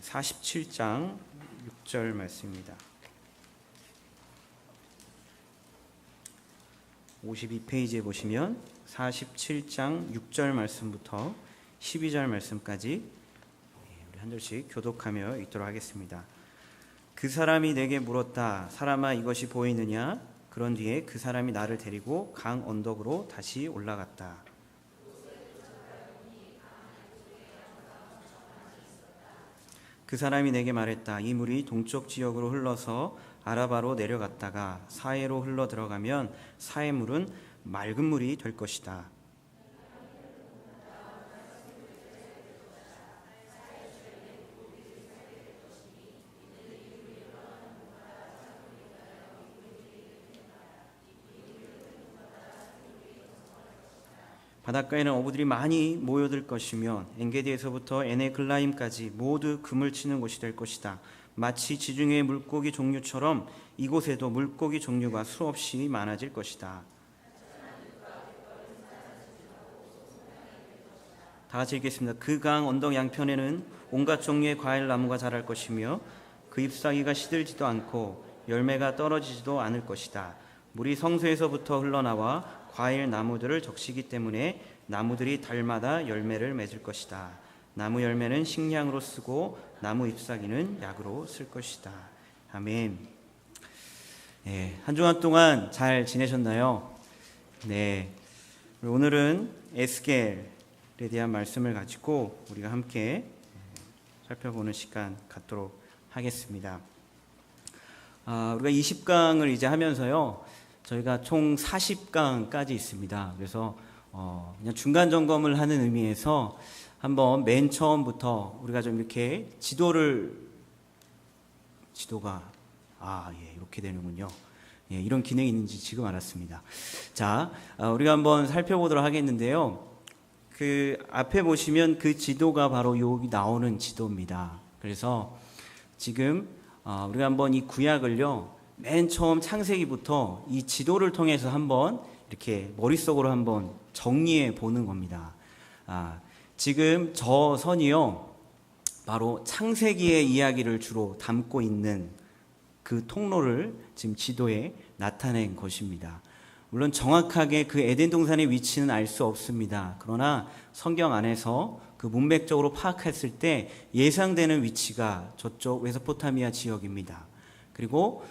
47장 6절 말씀입니다. 52페이지에 보시면 47장 6절 말씀부터 12절 말씀까지 우리 한 절씩 교독하며 읽도록 하겠습니다. 그 사람이 내게 물었다. 사람아, 이것이 보이느냐? 그런 뒤에 그 사람이 나를 데리고 강 언덕으로 다시 올라갔다. 그 사람이 내게 말했다. 이 물이 동쪽 지역으로 흘러서 아라바로 내려갔다가 사해로 흘러 들어가면 사해 물은 맑은 물이 될 것이다. 바닷가에는 어부들이 많이 모여들 것이며 엔게디에서부터 에네글라임까지 모두 금을 치는 곳이 될 것이다. 마치 지중해의 물고기 종류처럼 이곳에도 물고기 종류가 수없이 많아질 것이다. 다 같이 읽겠습니다. 그 강 언덕 양편에는 온갖 종류의 과일 나무가 자랄 것이며 그 잎사귀가 시들지도 않고 열매가 떨어지지도 않을 것이다. 물이 성소에서부터 흘러나와 과일 나무들을 적시기 때문에 나무들이 달마다 열매를 맺을 것이다. 나무 열매는 식량으로 쓰고 나무 잎사귀는 약으로 쓸 것이다. 아멘. 한 주간 동안 잘 지내셨나요? 네. 오늘은 에스겔에 대한 말씀을 가지고 우리가 함께 살펴보는 시간 갖도록 하겠습니다. 우리가 20강을 이제 하면서요, 저희가 총 40강까지 있습니다. 그래서 그냥 중간 점검을 하는 의미에서 한번 맨 처음부터 우리가 좀 이렇게 지도가 이렇게 되는군요. 이런 기능이 있는지 지금 알았습니다. 자, 우리가 한번 살펴보도록 하겠는데요. 그 앞에 보시면 그 지도가 바로 여기 나오는 지도입니다. 그래서 지금 우리가 한번 이 구약을요, 맨 처음 창세기부터 이 지도를 통해서 한번 이렇게 머릿속으로 한번 정리해 보는 겁니다. 지금 저 선이요, 바로 창세기의 이야기를 주로 담고 있는 그 통로를 지금 지도에 나타낸 것입니다. 물론 정확하게 그 에덴 동산의 위치는 알 수 없습니다. 그러나 성경 안에서 그 문맥적으로 파악했을 때 예상되는 위치가 저쪽 메소포타미아 지역입니다. 그리고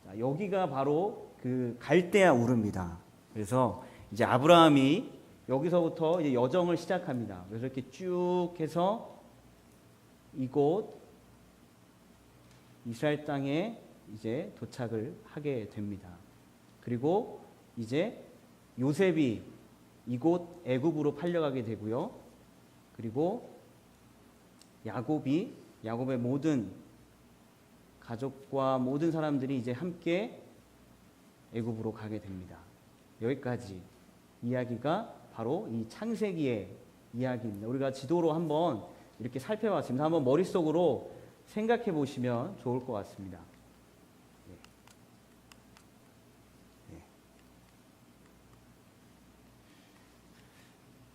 자, 여기가 바로 그 갈대아 우르입니다. 그래서 이제 아브라함이 여기서부터 이제 여정을 시작합니다. 그래서 이렇게 쭉 해서 이곳 이스라엘 땅에 이제 도착을 하게 됩니다. 그리고 이제 요셉이 이곳 애굽으로 팔려가게 되고요. 그리고 야곱의 모든 가족과 모든 사람들이 이제 함께 애굽으로 가게 됩니다. 여기까지 이야기가 바로 이 창세기의 이야기입니다. 우리가 지도로 한번 이렇게 살펴봤습니다. 한번 머릿속으로 생각해 보시면 좋을 것 같습니다.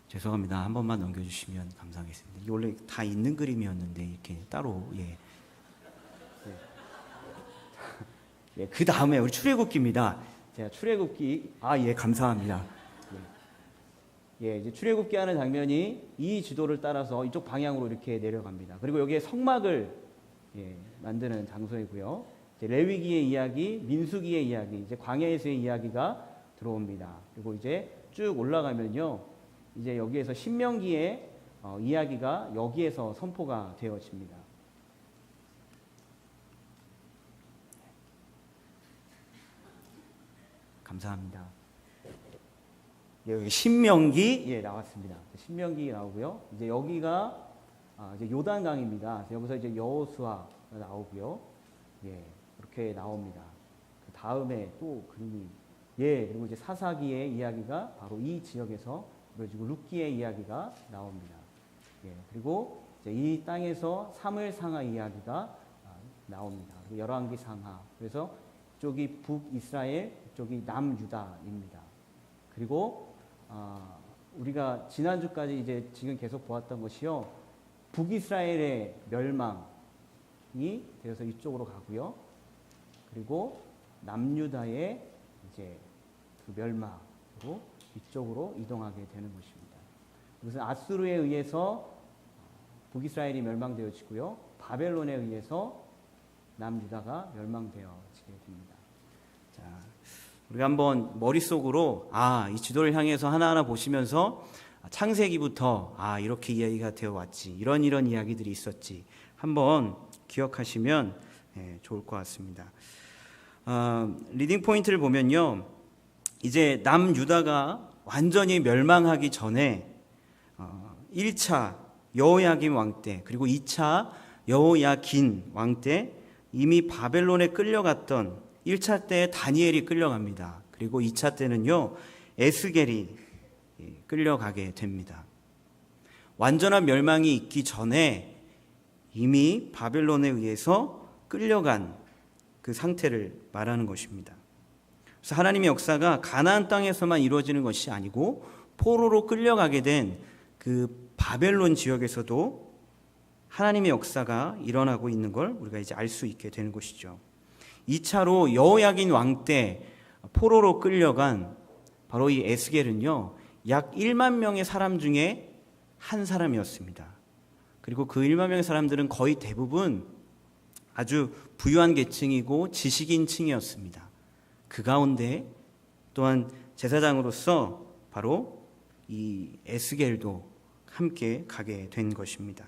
죄송합니다. 한 번만 넘겨주시면 감사하겠습니다. 이게 원래 다 있는 그림이었는데 이렇게 따로 그 다음에 우리 출애굽기입니다. 제가 출애굽기 감사합니다. 이제 출애굽기 하는 장면이 이 지도를 따라서 이쪽 방향으로 이렇게 내려갑니다. 그리고 여기에 성막을 만드는 장소이고요. 이제 레위기의 이야기, 민수기의 이야기, 이제 광야에서의 이야기가 들어옵니다. 그리고 이제 쭉 올라가면요, 이제 여기에서 신명기의 이야기가 여기에서 선포가 되어집니다. 감사합니다. 여기 신명기 나왔습니다. 신명기 나오고요. 이제 여기가 이제 요단강입니다. 여기서 이제 여호수아가 나오고요. 이렇게 나옵니다. 그 다음에 또 그림이 그리고 이제 사사기의 이야기가 바로 이 지역에서 그리고 룻기의 이야기가 나옵니다. 그리고 이제 이 땅에서 사무엘상하 이야기가 나옵니다. 그리고 열왕기 상하. 그래서 이쪽이 북이스라엘, 이쪽이 남유다입니다. 그리고 우리가 지난주까지 이제 지금 계속 보았던 것이요. 북이스라엘의 멸망이 되어서 이쪽으로 가고요. 그리고 남유다의 이제 그 멸망으로 이쪽으로 이동하게 되는 것입니다. 이것은 아수르에 의해서 북이스라엘이 멸망되어지고요. 바벨론에 의해서 남유다가 멸망되어지게 됩니다. 자, 우리가 한번 머릿속으로 이 지도를 향해서 하나하나 보시면서 창세기부터 이렇게 이야기가 되어 왔지, 이런 이야기들이 있었지 한번 기억하시면 좋을 것 같습니다. 리딩 포인트를 보면요, 이제 남유다가 완전히 멸망하기 전에 1차 여호야김 왕 때, 그리고 2차 여호야긴 왕 때 이미 바벨론에 끌려갔던 1차 때 다니엘이 끌려갑니다. 그리고 2차 때는요, 에스겔이 끌려가게 됩니다. 완전한 멸망이 있기 전에 이미 바벨론에 의해서 끌려간 그 상태를 말하는 것입니다. 그래서 하나님의 역사가 가나안 땅에서만 이루어지는 것이 아니고 포로로 끌려가게 된 그 바벨론 지역에서도 하나님의 역사가 일어나고 있는 걸 우리가 이제 알 수 있게 되는 것이죠. 2차로 여호야긴 왕 때 포로로 끌려간 바로 이 에스겔은요, 약 1만 명의 사람 중에 한 사람이었습니다. 그리고 그 1만 명의 사람들은 거의 대부분 아주 부유한 계층이고 지식인 층이었습니다. 그 가운데 또한 제사장으로서 바로 이 에스겔도 함께 가게 된 것입니다.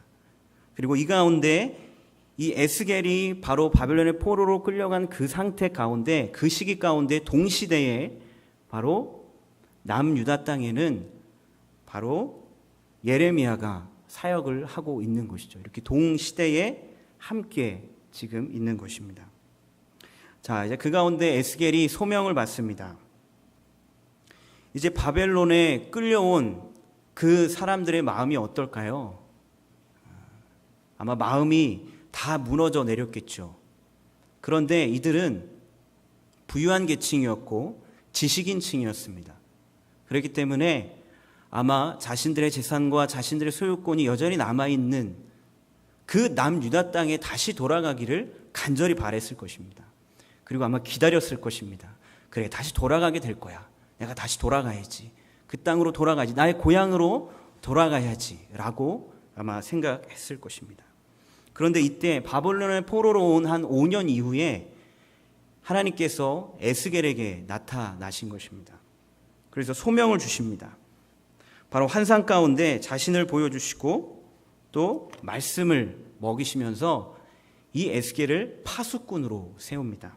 그리고 이 가운데 이 에스겔이 바로 바벨론의 포로로 끌려간 그 상태 가운데, 그 시기 가운데 동시대에 바로 남유다 땅에는 바로 예레미야가 사역을 하고 있는 것이죠. 이렇게 동시대에 함께 지금 있는 것입니다. 자, 이제 그 가운데 에스겔이 소명을 받습니다. 이제 바벨론에 끌려온 그 사람들의 마음이 어떨까요? 아마 마음이 다 무너져 내렸겠죠. 그런데 이들은 부유한 계층이었고 지식인층이었습니다. 그렇기 때문에 아마 자신들의 재산과 자신들의 소유권이 여전히 남아있는 그 남유다 땅에 다시 돌아가기를 간절히 바랬을 것입니다. 그리고 아마 기다렸을 것입니다. 그래, 다시 돌아가게 될 거야. 내가 다시 돌아가야지. 그 땅으로 돌아가야지. 나의 고향으로 돌아가야지 라고 아마 생각했을 것입니다. 그런데 이때 바벨론의 포로로 온 한 5년 이후에 하나님께서 에스겔에게 나타나신 것입니다. 그래서 소명을 주십니다. 바로 환상 가운데 자신을 보여주시고 또 말씀을 먹이시면서 이 에스겔을 파수꾼으로 세웁니다.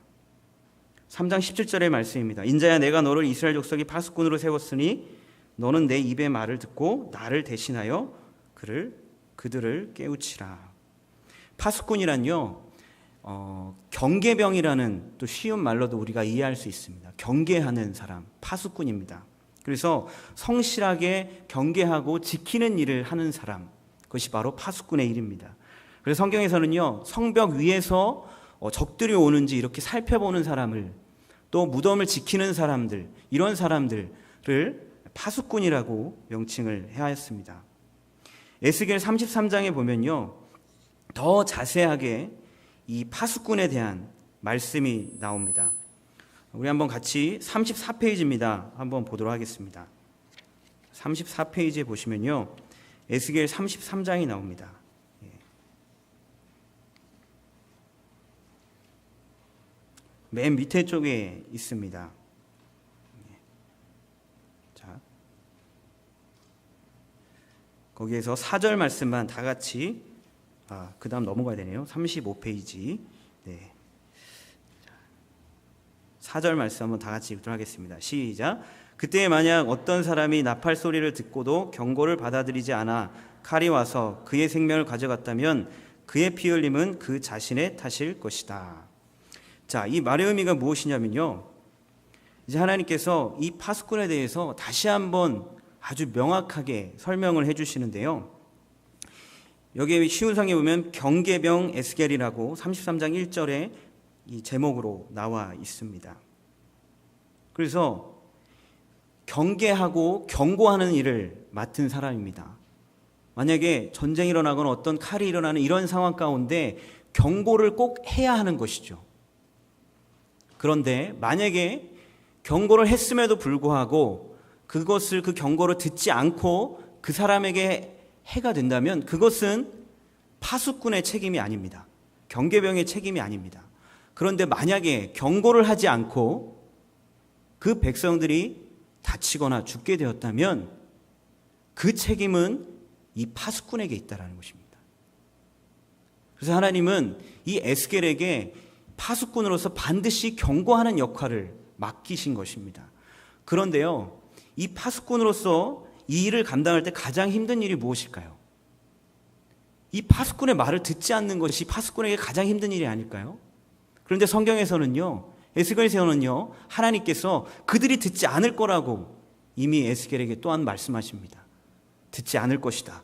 3장 17절의 말씀입니다. 인자야, 내가 너를 이스라엘 족속의 파수꾼으로 세웠으니 너는 내 입의 말을 듣고 나를 대신하여 그들을 깨우치라. 파수꾼이란요, 경계병이라는 또 쉬운 말로도 우리가 이해할 수 있습니다. 경계하는 사람, 파수꾼입니다. 그래서 성실하게 경계하고 지키는 일을 하는 사람, 그것이 바로 파수꾼의 일입니다. 그래서 성경에서는요, 성벽 위에서 적들이 오는지 이렇게 살펴보는 사람을, 또 무덤을 지키는 사람들, 이런 사람들을 파수꾼이라고 명칭을 하였습니다. 에스겔 33장에 보면요, 더 자세하게 이 파수꾼에 대한 말씀이 나옵니다. 우리 한번 같이 34페이지입니다. 한번 보도록 하겠습니다. 34페이지에 보시면요, 에스겔 33장이 나옵니다. 맨 밑에 쪽에 있습니다. 자, 거기에서 4절 말씀만 다 같이, 그 다음 넘어가야 되네요. 35페이지. 네. 4절 말씀 한번 다 같이 읽도록 하겠습니다. 시작. 그때 만약 어떤 사람이 나팔 소리를 듣고도 경고를 받아들이지 않아 칼이 와서 그의 생명을 가져갔다면 그의 피 흘림은 그 자신의 탓일 것이다. 자, 이 말의 의미가 무엇이냐면요, 이제 하나님께서 이 파수꾼에 대해서 다시 한번 아주 명확하게 설명을 해주시는데요, 여기에 쉬운 성에 보면 경계병 에스겔이라고 33장 1절에 이 제목으로 나와 있습니다. 그래서 경계하고 경고하는 일을 맡은 사람입니다. 만약에 전쟁이 일어나거나 어떤 칼이 일어나는 이런 상황 가운데 경고를 꼭 해야 하는 것이죠. 그런데 만약에 경고를 했음에도 불구하고 그 경고를 듣지 않고 그 사람에게 해가 된다면 그것은 파수꾼의 책임이 아닙니다. 경계병의 책임이 아닙니다. 그런데 만약에 경고를 하지 않고 그 백성들이 다치거나 죽게 되었다면 그 책임은 이 파수꾼에게 있다는 것입니다. 그래서 하나님은 이 에스겔에게 파수꾼으로서 반드시 경고하는 역할을 맡기신 것입니다. 그런데요, 이 파수꾼으로서 이 일을 감당할 때 가장 힘든 일이 무엇일까요? 이 파수꾼의 말을 듣지 않는 것이 파수꾼에게 가장 힘든 일이 아닐까요? 그런데 성경에서는요, 에스겔에서는요, 하나님께서 그들이 듣지 않을 거라고 이미 에스겔에게 또한 말씀하십니다. 듣지 않을 것이다.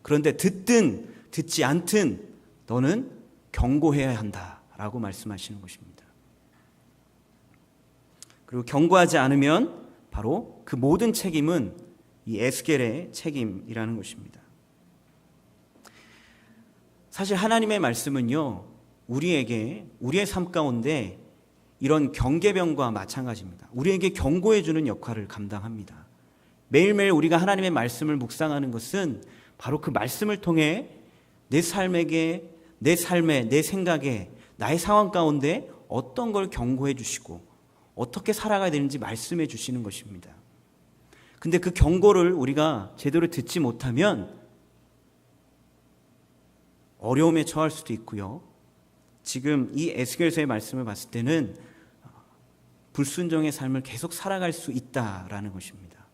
그런데 듣든 듣지 않든 너는 경고해야 한다라고 말씀하시는 것입니다. 그리고 경고하지 않으면 바로 그 모든 책임은 이 에스겔의 책임이라는 것입니다. 사실 하나님의 말씀은요, 우리에게 우리의 삶 가운데 이런 경계병과 마찬가지입니다. 우리에게 경고해 주는 역할을 감당합니다. 매일매일 우리가 하나님의 말씀을 묵상하는 것은 바로 그 말씀을 통해 내 삶에, 내 생각에, 나의 상황 가운데 어떤 걸 경고해 주시고 어떻게 살아가야 되는지 말씀해 주시는 것입니다. 근데 그 경고를 우리가 제대로 듣지 못하면 어려움에 처할 수도 있고요. 지금 이 에스겔서의 말씀을 봤을 때는 불순종의 삶을 계속 살아갈 수 있다라는 것입니다.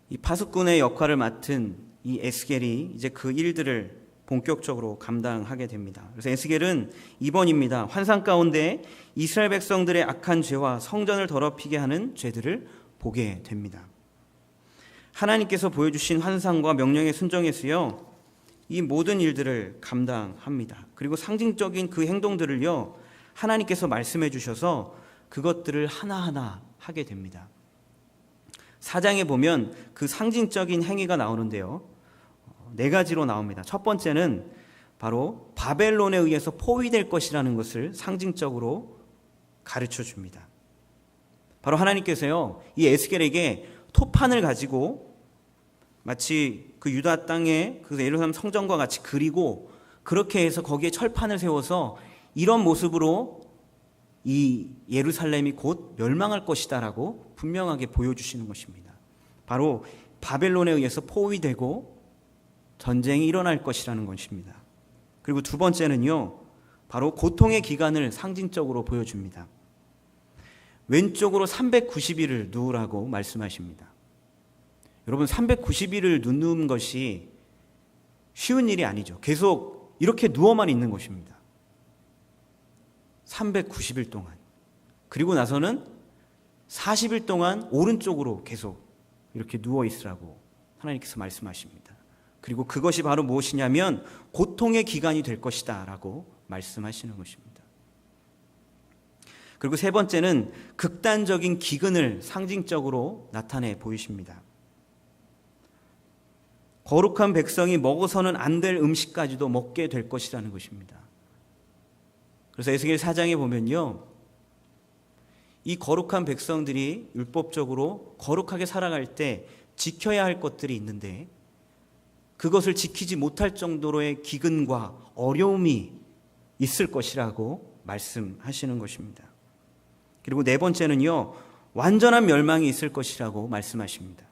이 파수꾼의 역할을 맡은 이 에스겔이 이제 그 일들을 본격적으로 감당하게 됩니다. 그래서 에스겔은 2번입니다. 환상 가운데 이스라엘 백성들의 악한 죄와 성전을 더럽히게 하는 죄들을 보게 됩니다. 하나님께서 보여주신 환상과 명령에 순종해서요, 이 모든 일들을 감당합니다. 그리고 상징적인 그 행동들을요, 하나님께서 말씀해 주셔서 그것들을 하나하나 하게 됩니다. 4장에 보면 그 상징적인 행위가 나오는데요, 4가지로 나옵니다. 첫 번째는 바로 바벨론에 의해서 포위될 것이라는 것을 상징적으로 가르쳐 줍니다. 바로 하나님께서요, 이 에스겔에게 토판을 가지고 마치 그 유다 땅에 그 예루살렘 성전과 같이 그리고 그렇게 해서 거기에 철판을 세워서 이런 모습으로 이 예루살렘이 곧 멸망할 것이다라고 분명하게 보여주시는 것입니다. 바로 바벨론에 의해서 포위되고 전쟁이 일어날 것이라는 것입니다. 그리고 두 번째는요, 바로 고통의 기간을 상징적으로 보여줍니다. 왼쪽으로 390일을 누우라고 말씀하십니다. 여러분, 390일을 눕는 것이 쉬운 일이 아니죠. 계속 이렇게 누워만 있는 것입니다. 390일 동안. 그리고 나서는 40일 동안 오른쪽으로 계속 이렇게 누워 있으라고 하나님께서 말씀하십니다. 그리고 그것이 바로 무엇이냐면 고통의 기간이 될 것이다 라고 말씀하시는 것입니다. 그리고 세 번째는 극단적인 기근을 상징적으로 나타내 보이십니다. 거룩한 백성이 먹어서는 안 될 음식까지도 먹게 될 것이라는 것입니다. 그래서 에스겔 4장에 보면요, 이 거룩한 백성들이 율법적으로 거룩하게 살아갈 때 지켜야 할 것들이 있는데 그것을 지키지 못할 정도로의 기근과 어려움이 있을 것이라고 말씀하시는 것입니다. 그리고 네 번째는요, 완전한 멸망이 있을 것이라고 말씀하십니다.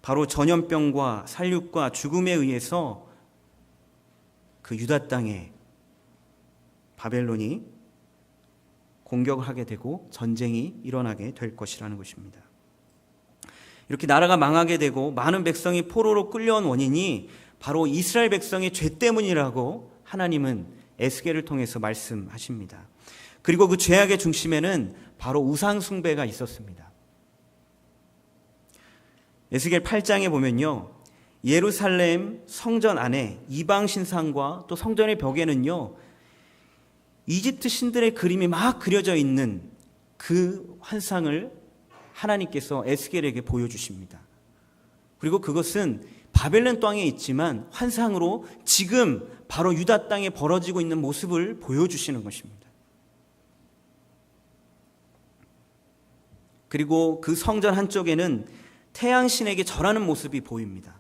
바로 전염병과 살육과 죽음에 의해서 그 유다 땅에 바벨론이 공격을 하게 되고 전쟁이 일어나게 될 것이라는 것입니다. 이렇게 나라가 망하게 되고 많은 백성이 포로로 끌려온 원인이 바로 이스라엘 백성의 죄 때문이라고 하나님은 에스겔을 통해서 말씀하십니다. 그리고 그 죄악의 중심에는 바로 우상 숭배가 있었습니다. 에스겔 8장에 보면요, 예루살렘 성전 안에 이방 신상과 또 성전의 벽에는요, 이집트 신들의 그림이 막 그려져 있는 그 환상을 하나님께서 에스겔에게 보여주십니다. 그리고 그것은 바벨론 땅에 있지만 환상으로 지금 바로 유다 땅에 벌어지고 있는 모습을 보여주시는 것입니다. 그리고 그 성전 한쪽에는 태양신에게 절하는 모습이 보입니다.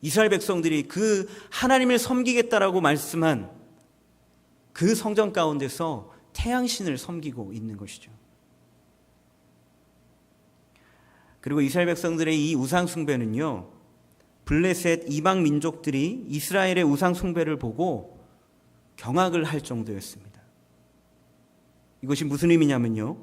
이스라엘 백성들이 그 하나님을 섬기겠다라고 말씀한 그 성전 가운데서 태양신을 섬기고 있는 것이죠. 그리고 이스라엘 백성들의 이 우상 숭배는요, 블레셋 이방 민족들이 이스라엘의 우상 숭배를 보고 경악을 할 정도였습니다. 이것이 무슨 의미냐면요,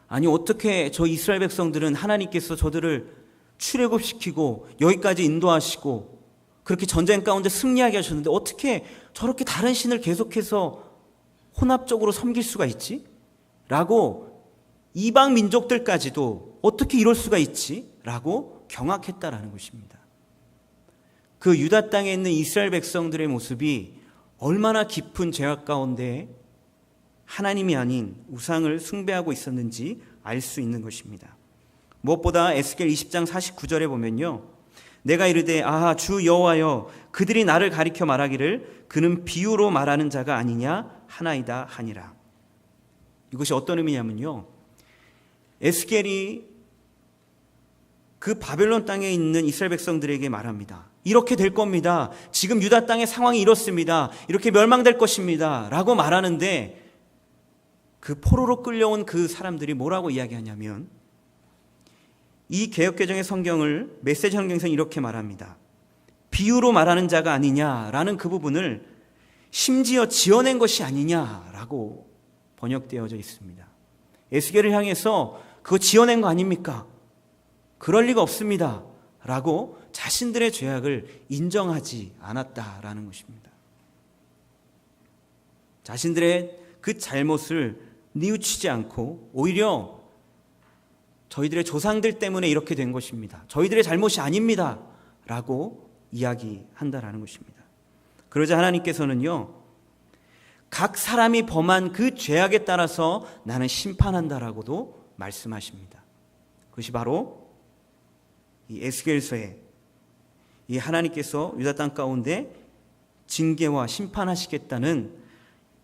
아니 어떻게 저 이스라엘 백성들은 하나님께서 저들을 출애굽시키고 여기까지 인도하시고 그렇게 전쟁 가운데 승리하게 하셨는데 어떻게 저렇게 다른 신을 계속해서 혼합적으로 섬길 수가 있지? 라고 이방 민족들까지도 어떻게 이럴 수가 있지? 라고 경악했다라는 것입니다. 그 유다 땅에 있는 이스라엘 백성들의 모습이 얼마나 깊은 죄악 가운데 하나님이 아닌 우상을 숭배하고 있었는지 알 수 있는 것입니다. 무엇보다 에스겔 20장 49절에 보면요, 내가 이르되 아하 주 여호와여 그들이 나를 가리켜 말하기를 그는 비유로 말하는 자가 아니냐 하나이다 하니라. 이것이 어떤 의미냐면요, 에스겔이 그 바벨론 땅에 있는 이스라엘 백성들에게 말합니다. 이렇게 될 겁니다. 지금 유다 땅의 상황이 이렇습니다. 이렇게 멸망될 것입니다. 라고 말하는데 그 포로로 끌려온 그 사람들이 뭐라고 이야기하냐면, 이 개역개정의 성경을 메시지 성경에서는 이렇게 말합니다. 비유로 말하는 자가 아니냐라는 그 부분을 심지어 지어낸 것이 아니냐라고 번역되어져 있습니다. 에스겔을 향해서 그거 지어낸 거 아닙니까? 그럴 리가 없습니다 라고 자신들의 죄악을 인정하지 않았다라는 것입니다. 자신들의 그 잘못을 뉘우치지 않고 오히려 저희들의 조상들 때문에 이렇게 된 것입니다, 저희들의 잘못이 아닙니다 라고 이야기한다라는 것입니다. 그러자 하나님께서는요, 각 사람이 범한 그 죄악에 따라서 나는 심판한다라고도 말씀하십니다. 그것이 바로 이 에스겔서에 이 하나님께서 유다 땅 가운데 징계와 심판하시겠다는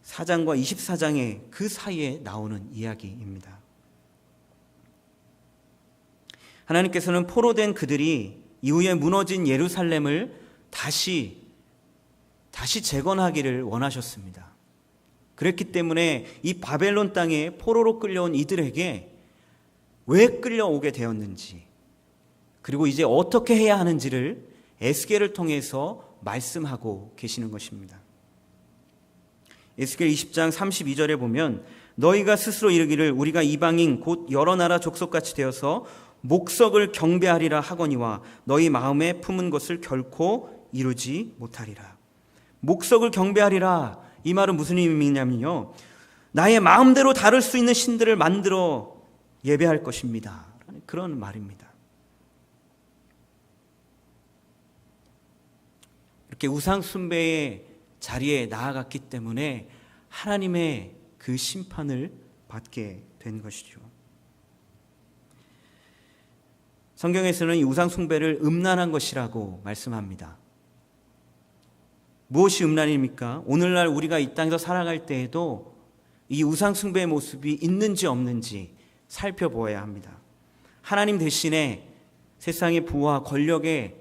4장과 24장의 그 사이에 나오는 이야기입니다. 하나님께서는 포로된 그들이 이후에 무너진 예루살렘을 다시 재건하기를 원하셨습니다. 그랬기 때문에 이 바벨론 땅에 포로로 끌려온 이들에게 왜 끌려오게 되었는지, 그리고 이제 어떻게 해야 하는지를 에스겔을 통해서 말씀하고 계시는 것입니다. 에스겔 20장 32절에 보면 너희가 스스로 이르기를 우리가 이방인 곧 여러 나라 족속같이 되어서 목석을 경배하리라 하거니와 너희 마음에 품은 것을 결코 이루지 못하리라. 목석을 경배하리라, 이 말은 무슨 의미냐면요, 나의 마음대로 다룰 수 있는 신들을 만들어 예배할 것입니다, 그런 말입니다. 이렇게 우상 숭배의 자리에 나아갔기 때문에 하나님의 그 심판을 받게 된 것이죠. 성경에서는 이 우상 숭배를 음란한 것이라고 말씀합니다. 무엇이 음란입니까? 오늘날 우리가 이 땅에서 살아갈 때에도 이 우상 숭배의 모습이 있는지 없는지 살펴보아야 합니다. 하나님 대신에 세상의 부와 권력에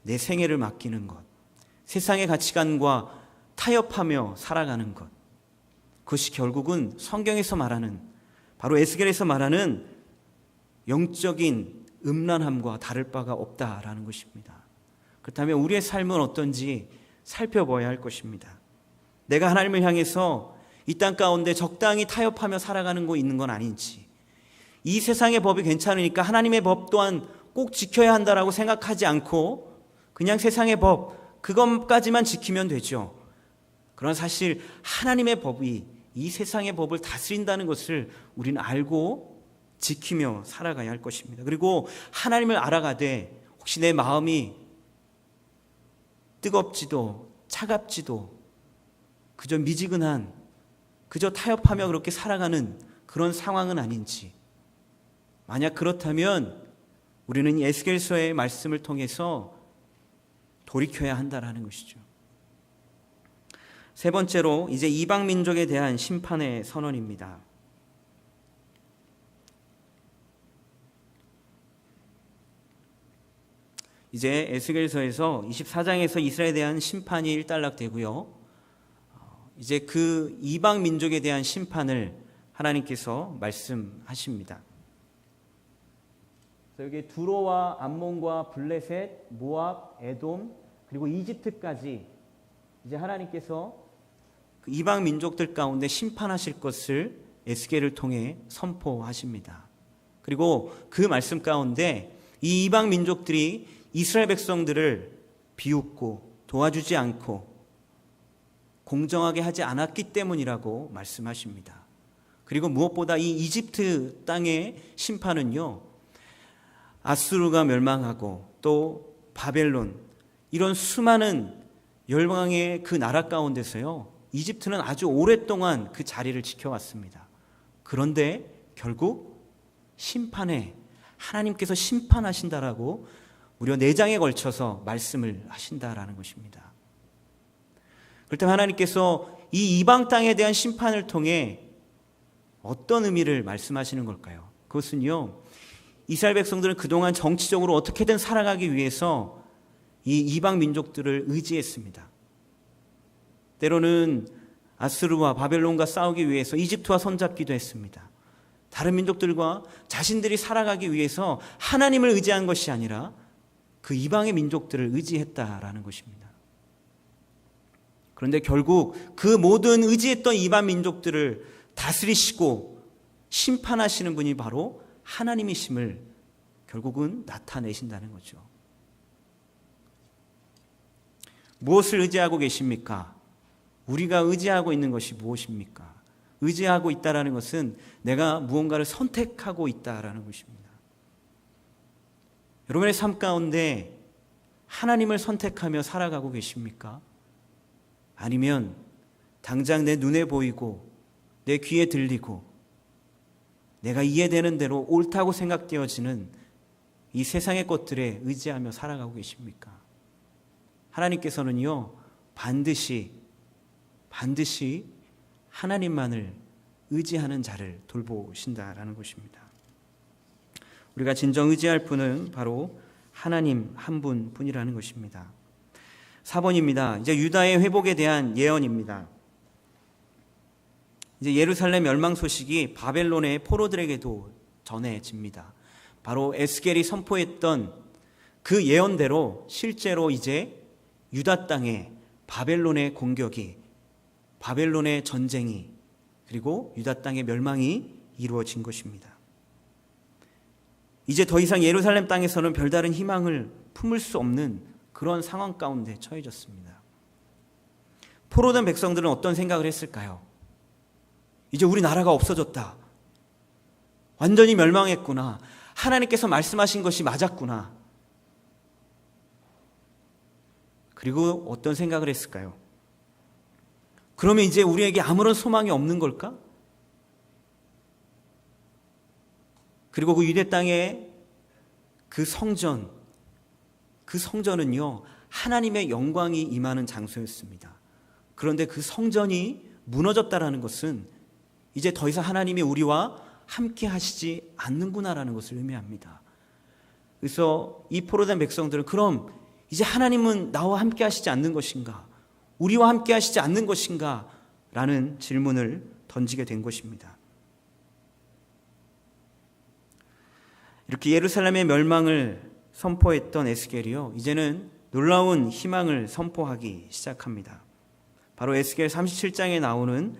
내 생애를 맡기는 것, 세상의 가치관과 타협하며 살아가는 것, 그것이 결국은 성경에서 말하는, 바로 에스겔에서 말하는 영적인 음란함과 다를 바가 없다라는 것입니다. 그렇다면 우리의 삶은 어떤지 살펴봐야 할 것입니다. 내가 하나님을 향해서 이 땅 가운데 적당히 타협하며 살아가는 거 있는 건 아닌지, 이 세상의 법이 괜찮으니까 하나님의 법 또한 꼭 지켜야 한다라고 생각하지 않고 그냥 세상의 법 그것까지만 지키면 되죠. 그러나 사실 하나님의 법이 이 세상의 법을 다스린다는 것을 우리는 알고 지키며 살아가야 할 것입니다. 그리고 하나님을 알아가되 혹시 내 마음이 뜨겁지도 차갑지도 그저 미지근한, 그저 타협하며 그렇게 살아가는 그런 상황은 아닌지, 만약 그렇다면 우리는 에스겔서의 말씀을 통해서 돌이켜야 한다라는 것이죠. 세 번째로 이제 이방 민족에 대한 심판의 선언입니다. 이제 에스겔서에서 24장에서 이스라엘에 대한 심판이 일단락되고요. 이제 그 이방 민족에 대한 심판을 하나님께서 말씀하십니다. 여기 두로와 암몬과 블레셋, 모압, 에돔 그리고 이집트까지 이제 하나님께서 그 이방 민족들 가운데 심판하실 것을 에스겔을 통해 선포하십니다. 그리고 그 말씀 가운데 이 이방 민족들이 이스라엘 백성들을 비웃고 도와주지 않고 공정하게 하지 않았기 때문이라고 말씀하십니다. 그리고 무엇보다 이 이집트 땅의 심판은요, 아수르가 멸망하고 또 바벨론 이런 수많은 열방의 그 나라 가운데서요, 이집트는 아주 오랫동안 그 자리를 지켜왔습니다. 그런데 결국 심판에 하나님께서 심판하신다라고 무려 4장에 걸쳐서 말씀을 하신다라는 것입니다. 그렇다면 하나님께서 이 이방 땅에 대한 심판을 통해 어떤 의미를 말씀하시는 걸까요? 그것은요, 이스라엘 백성들은 그동안 정치적으로 어떻게든 살아가기 위해서 이 이방 민족들을 의지했습니다. 때로는 아수르와 바벨론과 싸우기 위해서 이집트와 손잡기도 했습니다. 다른 민족들과 자신들이 살아가기 위해서 하나님을 의지한 것이 아니라 그 이방의 민족들을 의지했다라는 것입니다. 그런데 결국 그 모든 의지했던 이방 민족들을 다스리시고 심판하시는 분이 바로 하나님이심을 결국은 나타내신다는 거죠. 무엇을 의지하고 계십니까? 우리가 의지하고 있는 것이 무엇입니까? 의지하고 있다라는 것은 내가 무언가를 선택하고 있다라는 것입니다. 여러분의 삶 가운데 하나님을 선택하며 살아가고 계십니까? 아니면 당장 내 눈에 보이고 내 귀에 들리고 내가 이해되는 대로 옳다고 생각되어지는 이 세상의 것들에 의지하며 살아가고 계십니까? 하나님께서는요, 반드시 하나님만을 의지하는 자를 돌보신다라는 것입니다. 우리가 진정 의지할 분은 바로 하나님 한 분뿐이라는 것입니다. 4번입니다. 이제 유다의 회복에 대한 예언입니다. 이제 예루살렘 멸망 소식이 바벨론의 포로들에게도 전해집니다. 바로 에스겔이 선포했던 그 예언대로 실제로 이제 유다 땅에 바벨론의 공격이, 바벨론의 전쟁이, 그리고 유다 땅의 멸망이 이루어진 것입니다. 이제 더 이상 예루살렘 땅에서는 별다른 희망을 품을 수 없는 그런 상황 가운데 처해졌습니다. 포로된 백성들은 어떤 생각을 했을까요? 이제 우리 나라가 없어졌다. 완전히 멸망했구나. 하나님께서 말씀하신 것이 맞았구나. 그리고 어떤 생각을 했을까요? 그러면 이제 우리에게 아무런 소망이 없는 걸까? 그리고 그 유대 땅의 그 성전은요, 하나님의 영광이 임하는 장소였습니다. 그런데 그 성전이 무너졌다라는 것은 이제 더 이상 하나님이 우리와 함께 하시지 않는구나라는 것을 의미합니다. 그래서 이 포로된 백성들은 그럼 이제 하나님은 나와 함께 하시지 않는 것인가? 우리와 함께 하시지 않는 것인가? 라는 질문을 던지게 된 것입니다. 이렇게 예루살렘의 멸망을 선포했던 에스겔이요, 이제는 놀라운 희망을 선포하기 시작합니다. 바로 에스겔 37장에 나오는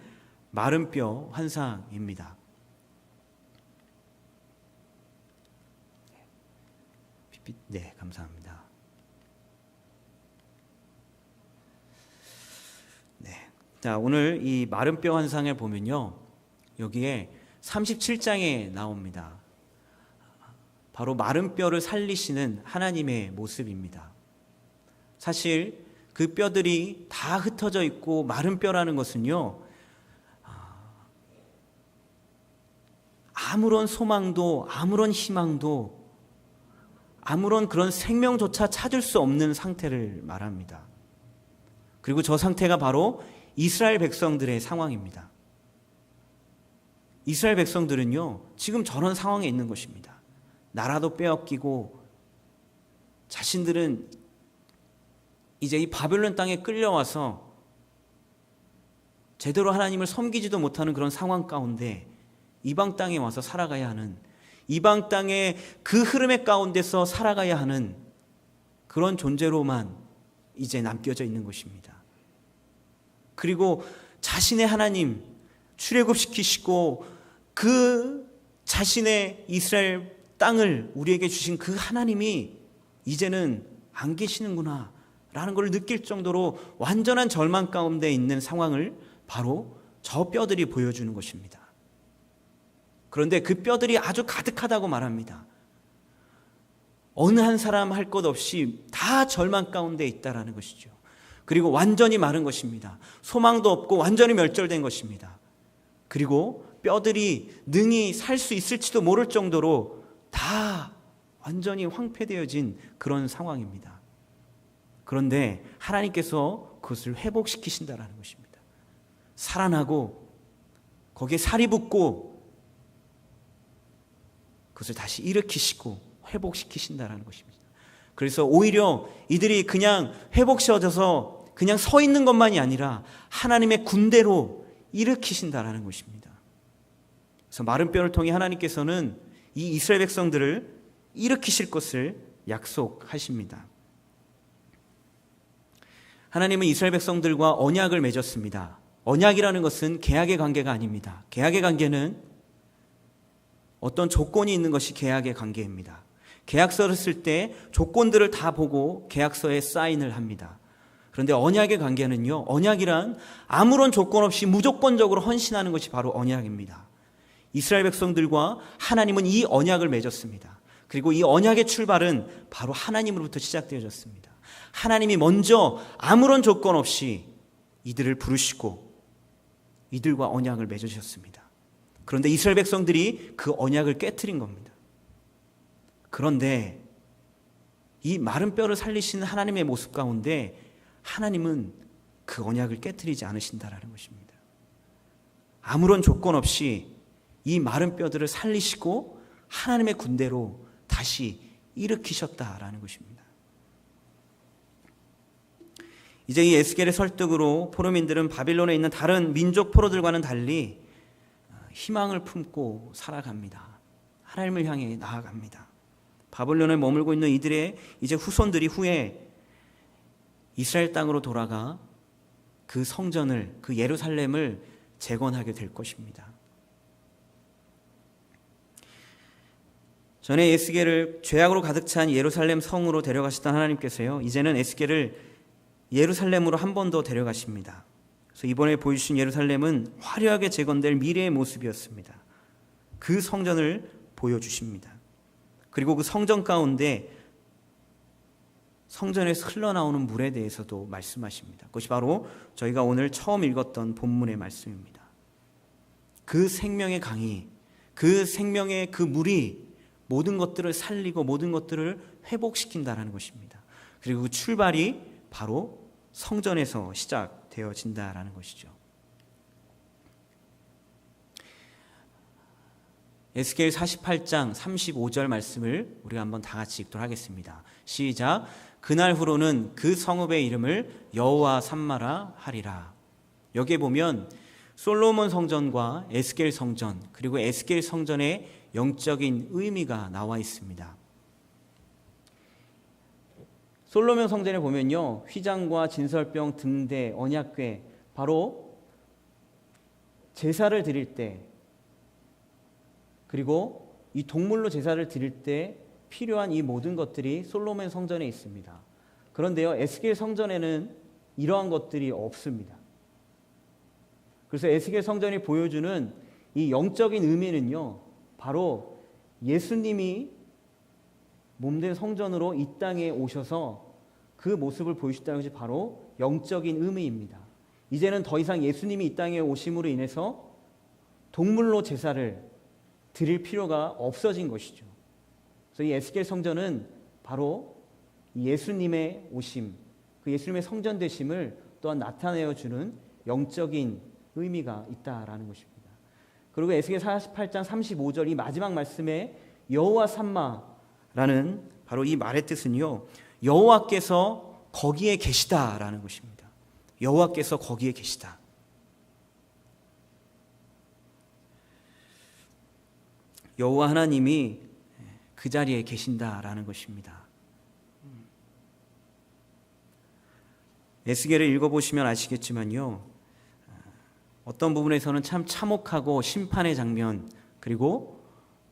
마른 뼈 환상입니다. 네, 감사합니다. 네, 자, 오늘 이 마른 뼈 환상을 보면요, 여기에 37장에 나옵니다. 바로 마른 뼈를 살리시는 하나님의 모습입니다. 사실 그 뼈들이 다 흩어져 있고 마른 뼈라는 것은요, 아무런 소망도 아무런 희망도 아무런 그런 생명조차 찾을 수 없는 상태를 말합니다. 그리고 저 상태가 바로 이스라엘 백성들의 상황입니다. 이스라엘 백성들은요, 지금 저런 상황에 있는 것입니다. 나라도 빼앗기고 자신들은 이제 이 바벨론 땅에 끌려와서 제대로 하나님을 섬기지도 못하는 그런 상황 가운데 이방 땅에 와서 살아가야 하는, 이방 땅의 그 흐름의 가운데서 살아가야 하는 그런 존재로만 이제 남겨져 있는 것입니다. 그리고 자신의 하나님 출애굽시키시고 그 자신의 이스라엘 땅을 우리에게 주신 그 하나님이 이제는 안 계시는구나 라는 걸 느낄 정도로 완전한 절망 가운데 있는 상황을 바로 저 뼈들이 보여주는 것입니다. 그런데 그 뼈들이 아주 가득하다고 말합니다. 어느 한 사람 할 것 없이 다 절망 가운데 있다라는 것이죠. 그리고 완전히 마른 것입니다. 소망도 없고 완전히 멸절된 것입니다. 그리고 뼈들이 능히 살 수 있을지도 모를 정도로 다 완전히 황폐되어진 그런 상황입니다. 그런데 하나님께서 그것을 회복시키신다라는 것입니다. 살아나고 거기에 살이 붙고 그것을 다시 일으키시고 회복시키신다라는 것입니다. 그래서 오히려 이들이 그냥 회복시켜져서 그냥 서 있는 것만이 아니라 하나님의 군대로 일으키신다라는 것입니다. 그래서 마른 뼈를 통해 하나님께서는 이 이스라엘 백성들을 일으키실 것을 약속하십니다. 하나님은 이스라엘 백성들과 언약을 맺었습니다. 언약이라는 것은 계약의 관계가 아닙니다. 계약의 관계는 어떤 조건이 있는 것이 계약의 관계입니다. 계약서를 쓸 때 조건들을 다 보고 계약서에 사인을 합니다. 그런데 언약의 관계는요, 언약이란 아무런 조건 없이 무조건적으로 헌신하는 것이 바로 언약입니다. 이스라엘 백성들과 하나님은 이 언약을 맺었습니다. 그리고 이 언약의 출발은 바로 하나님으로부터 시작되어졌습니다. 하나님이 먼저 아무런 조건 없이 이들을 부르시고 이들과 언약을 맺으셨습니다. 그런데 이스라엘 백성들이 그 언약을 깨트린 겁니다. 그런데 이 마른 뼈를 살리시는 하나님의 모습 가운데 하나님은 그 언약을 깨트리지 않으신다라는 것입니다. 아무런 조건 없이 이 마른 뼈들을 살리시고 하나님의 군대로 다시 일으키셨다라는 것입니다. 이제 이 에스겔의 설득으로 포로민들은 바빌론에 있는 다른 민족 포로들과는 달리 희망을 품고 살아갑니다. 하나님을 향해 나아갑니다. 바빌론에 머물고 있는 이들의 이제 후손들이 후에 이스라엘 땅으로 돌아가 그 성전을, 그 예루살렘을 재건하게 될 것입니다. 전에 에스겔을 죄악으로 가득 찬 예루살렘 성으로 데려가셨던 하나님께서요, 이제는 에스겔을 예루살렘으로 한 번 더 데려가십니다. 그래서 이번에 보여주신 예루살렘은 화려하게 재건될 미래의 모습이었습니다. 그 성전을 보여주십니다. 그리고 그 성전 가운데 성전에서 흘러나오는 물에 대해서도 말씀하십니다. 그것이 바로 저희가 오늘 처음 읽었던 본문의 말씀입니다. 그 생명의 강이, 그 생명의 그 물이 모든 것들을 살리고 모든 것들을 회복시킨다는 것입니다. 그리고 그 출발이 바로 성전에서 시작되어진다는 것이죠. 에스겔 48장 35절 말씀을 우리가 한번 다 같이 읽도록 하겠습니다. 시작. 그날 후로는 그 성읍의 이름을 여호와 삼마라 하리라. 여기에 보면 솔로몬 성전과 에스겔 성전, 그리고 에스겔 성전의 영적인 의미가 나와 있습니다. 솔로몬 성전에 보면요, 휘장과 진설병, 등대, 언약궤, 바로 제사를 드릴 때, 그리고 이 동물로 제사를 드릴 때 필요한 이 모든 것들이 솔로몬 성전에 있습니다. 그런데요, 에스겔 성전에는 이러한 것들이 없습니다. 그래서 에스겔 성전이 보여주는 이 영적인 의미는요, 바로 예수님이 몸된 성전으로 이 땅에 오셔서 그 모습을 보여주셨다는 것이 바로 영적인 의미입니다. 이제는 더 이상 예수님이 이 땅에 오심으로 인해서 동물로 제사를 드릴 필요가 없어진 것이죠. 그래서 이 에스겔 성전은 바로 예수님의 오심, 그 예수님의 성전 되심을 또한 나타내어 주는 영적인 의미가 있다라는 것입니다. 그리고 에스겔 48장 35절 이 마지막 말씀에 여호와 삼마라는 바로 이 말의 뜻은요, 여호와께서 거기에 계시다라는 것입니다. 여호와께서 거기에 계시다. 여호와 하나님이 그 자리에 계신다라는 것입니다. 에스겔을 읽어보시면 아시겠지만요, 어떤 부분에서는 참 참혹하고 심판의 장면, 그리고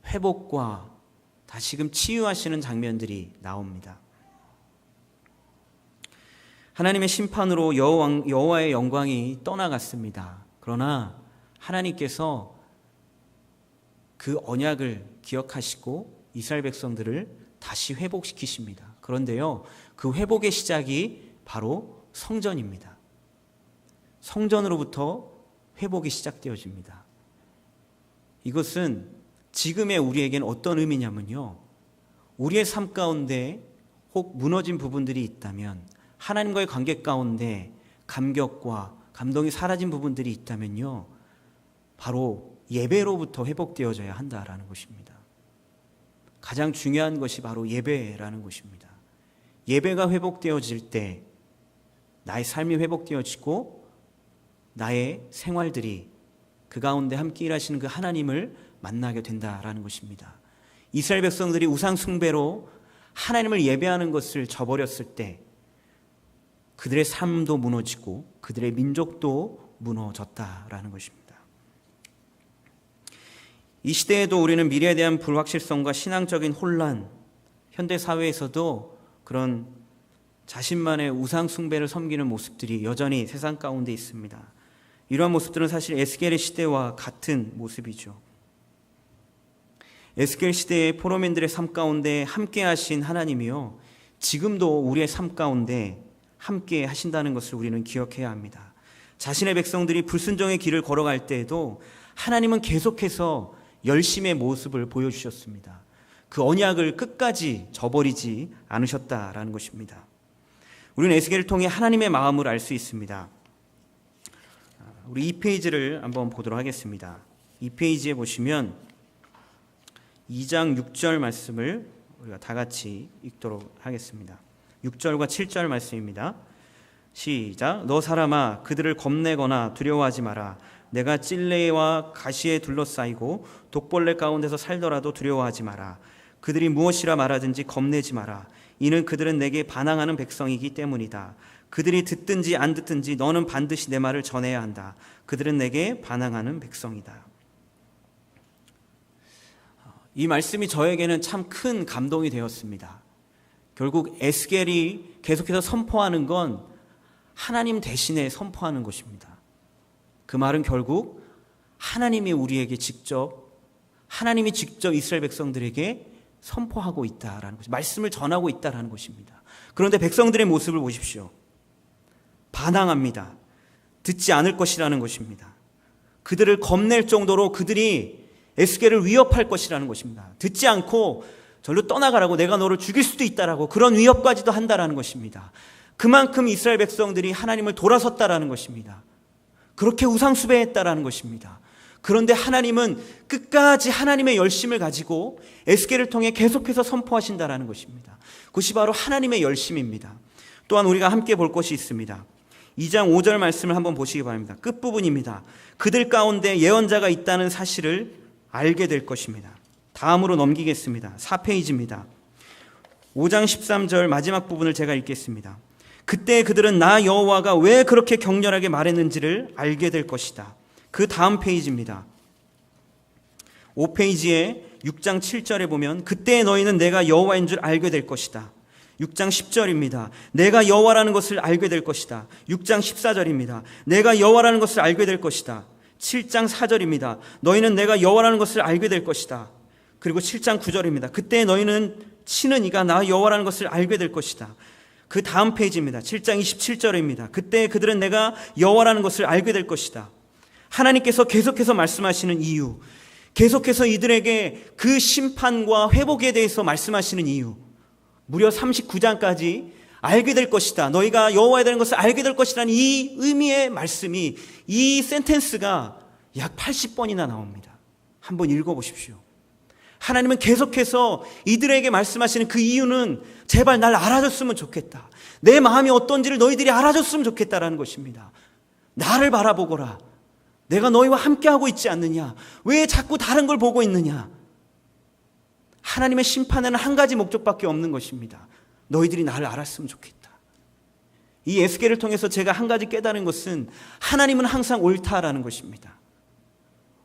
회복과 다시금 치유하시는 장면들이 나옵니다. 하나님의 심판으로 여호와의 영광이 떠나갔습니다. 그러나 하나님께서 그 언약을 기억하시고 이스라엘 백성들을 다시 회복시키십니다. 그런데요, 그 회복의 시작이 바로 성전입니다. 성전으로부터 회복이 시작되어집니다. 이것은 지금의 우리에게는 어떤 의미냐면요, 우리의 삶 가운데 혹 무너진 부분들이 있다면, 하나님과의 관계 가운데 감격과 감동이 사라진 부분들이 있다면요, 바로 예배로부터 회복되어져야 한다라는 것입니다. 가장 중요한 것이 바로 예배라는 것입니다. 예배가 회복되어질 때 나의 삶이 회복되어지고 나의 생활들이 그 가운데 함께 일하시는 그 하나님을 만나게 된다라는 것입니다. 이스라엘 백성들이 우상 숭배로 하나님을 예배하는 것을 저버렸을 때 그들의 삶도 무너지고 그들의 민족도 무너졌다라는 것입니다. 이 시대에도 우리는 미래에 대한 불확실성과 신앙적인 혼란, 현대 사회에서도 그런 자신만의 우상 숭배를 섬기는 모습들이 여전히 세상 가운데 있습니다. 이러한 모습들은 사실 에스겔의 시대와 같은 모습이죠. 에스겔 시대의 포로민들의 삶 가운데 함께 하신 하나님이요, 지금도 우리의 삶 가운데 함께 하신다는 것을 우리는 기억해야 합니다. 자신의 백성들이 불순종의 길을 걸어갈 때에도 하나님은 계속해서 열심의 모습을 보여주셨습니다. 그 언약을 끝까지 저버리지 않으셨다라는 것입니다. 우리는 에스겔을 통해 하나님의 마음을 알 수 있습니다. 우리 2페이지를 한번 보도록 하겠습니다. 2페이지에 보시면 2장 6절 말씀을 우리가 다 같이 읽도록 하겠습니다. 6절과 7절 말씀입니다. 시작. 너 사람아, 그들을 겁내거나 두려워하지 마라. 내가 찔레와 가시에 둘러싸이고 독벌레 가운데서 살더라도 두려워하지 마라. 그들이 무엇이라 말하든지 겁내지 마라. 이는 그들은 내게 반항하는 백성이기 때문이다. 그들이 듣든지 안 듣든지 너는 반드시 내 말을 전해야 한다. 그들은 내게 반항하는 백성이다. 이 말씀이 저에게는 참 큰 감동이 되었습니다. 결국 에스겔이 계속해서 선포하는 건 하나님 대신에 선포하는 것입니다. 그 말은 결국 하나님이 우리에게 하나님이 직접 이스라엘 백성들에게 선포하고 있다라는 것입니다. 말씀을 전하고 있다라는 것입니다. 그런데 백성들의 모습을 보십시오. 반항합니다. 듣지 않을 것이라는 것입니다. 그들을 겁낼 정도로 그들이 에스겔을 위협할 것이라는 것입니다. 듣지 않고 절로 떠나가라고, 내가 너를 죽일 수도 있다라고 그런 위협까지도 한다라는 것입니다. 그만큼 이스라엘 백성들이 하나님을 돌아섰다라는 것입니다. 그렇게 우상숭배했다라는 것입니다. 그런데 하나님은 끝까지 하나님의 열심을 가지고 에스겔을 통해 계속해서 선포하신다라는 것입니다. 그것이 바로 하나님의 열심입니다. 또한 우리가 함께 볼 것이 있습니다. 2장 5절 말씀을 한번 보시기 바랍니다. 끝부분입니다. 그들 가운데 예언자가 있다는 사실을 알게 될 것입니다. 다음으로 넘기겠습니다. 4페이지입니다. 5장 13절 마지막 부분을 제가 읽겠습니다. 그때 그들은 나 여호와가 왜 그렇게 격렬하게 말했는지를 알게 될 것이다. 그 다음 페이지입니다. 5페이지에 6장 7절에 보면 그때 너희는 내가 여호와인 줄 알게 될 것이다. 6장 10절입니다. 내가 여호와라는 것을 알게 될 것이다. 6장 14절입니다. 내가 여호와라는 것을 알게 될 것이다. 7장 4절입니다. 너희는 내가 여호와라는 것을 알게 될 것이다. 그리고 7장 9절입니다. 그때 너희는 치는 이가 나 여호와라는 것을 알게 될 것이다. 그 다음 페이지입니다. 7장 27절입니다. 그때 그들은 내가 여호와라는 것을 알게 될 것이다. 하나님께서 계속해서 말씀하시는 이유, 계속해서 이들에게 그 심판과 회복에 대해서 말씀하시는 이유, 무려 39장까지 알게 될 것이다, 너희가 여호와에 대한 것을 알게 될 것이라는 이 의미의 말씀이, 이 센텐스가 약 80번이나 나옵니다. 한번 읽어보십시오. 하나님은 계속해서 이들에게 말씀하시는 그 이유는 제발 날 알아줬으면 좋겠다, 내 마음이 어떤지를 너희들이 알아줬으면 좋겠다라는 것입니다. 나를 바라보거라, 내가 너희와 함께하고 있지 않느냐, 왜 자꾸 다른 걸 보고 있느냐. 하나님의 심판에는 한 가지 목적밖에 없는 것입니다. 너희들이 나를 알았으면 좋겠다. 이 에스겔을 통해서 제가 한 가지 깨달은 것은 하나님은 항상 옳다라는 것입니다.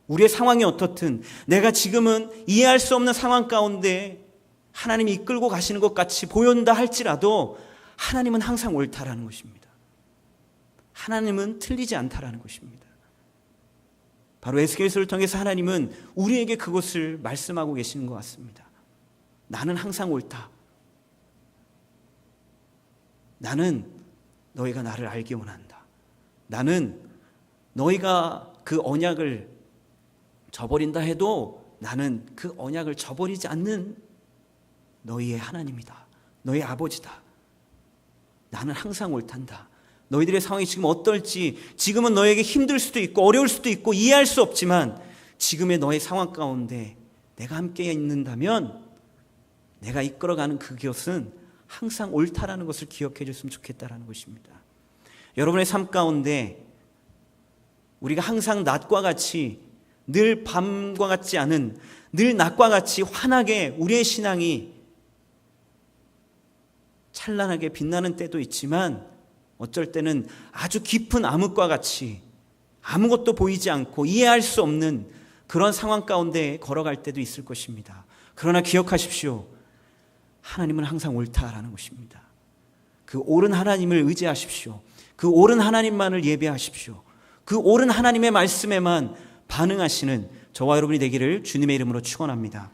우리의 상황이 어떻든, 내가 지금은 이해할 수 없는 상황 가운데 하나님이 이끌고 가시는 것 같이 보인다 할지라도 하나님은 항상 옳다라는 것입니다. 하나님은 틀리지 않다라는 것입니다. 바로 에스겔서를 통해서 하나님은 우리에게 그것을 말씀하고 계시는 것 같습니다. 나는 항상 옳다. 나는 너희가 나를 알기 원한다. 나는 너희가 그 언약을 저버린다 해도 나는 그 언약을 저버리지 않는 너희의 하나님이다, 너희 아버지다. 나는 항상 옳단다. 너희들의 상황이 지금 어떨지, 지금은 너에게 힘들 수도 있고 어려울 수도 있고 이해할 수 없지만 지금의 너의 상황 가운데 내가 함께 있는다면 내가 이끌어가는 그 것은 항상 옳다라는 것을 기억해 줬으면 좋겠다라는 것입니다. 여러분의 삶 가운데 우리가 항상 낮과 같이, 늘 밤과 같지 않은, 늘 낮과 같이 환하게 우리의 신앙이 찬란하게 빛나는 때도 있지만 어쩔 때는 아주 깊은 암흑과 같이 아무것도 보이지 않고 이해할 수 없는 그런 상황 가운데 걸어갈 때도 있을 것입니다. 그러나 기억하십시오. 하나님은 항상 옳다라는 것입니다. 그 옳은 하나님을 의지하십시오. 그 옳은 하나님만을 예배하십시오. 그 옳은 하나님의 말씀에만 반응하시는 저와 여러분이 되기를 주님의 이름으로 축원합니다.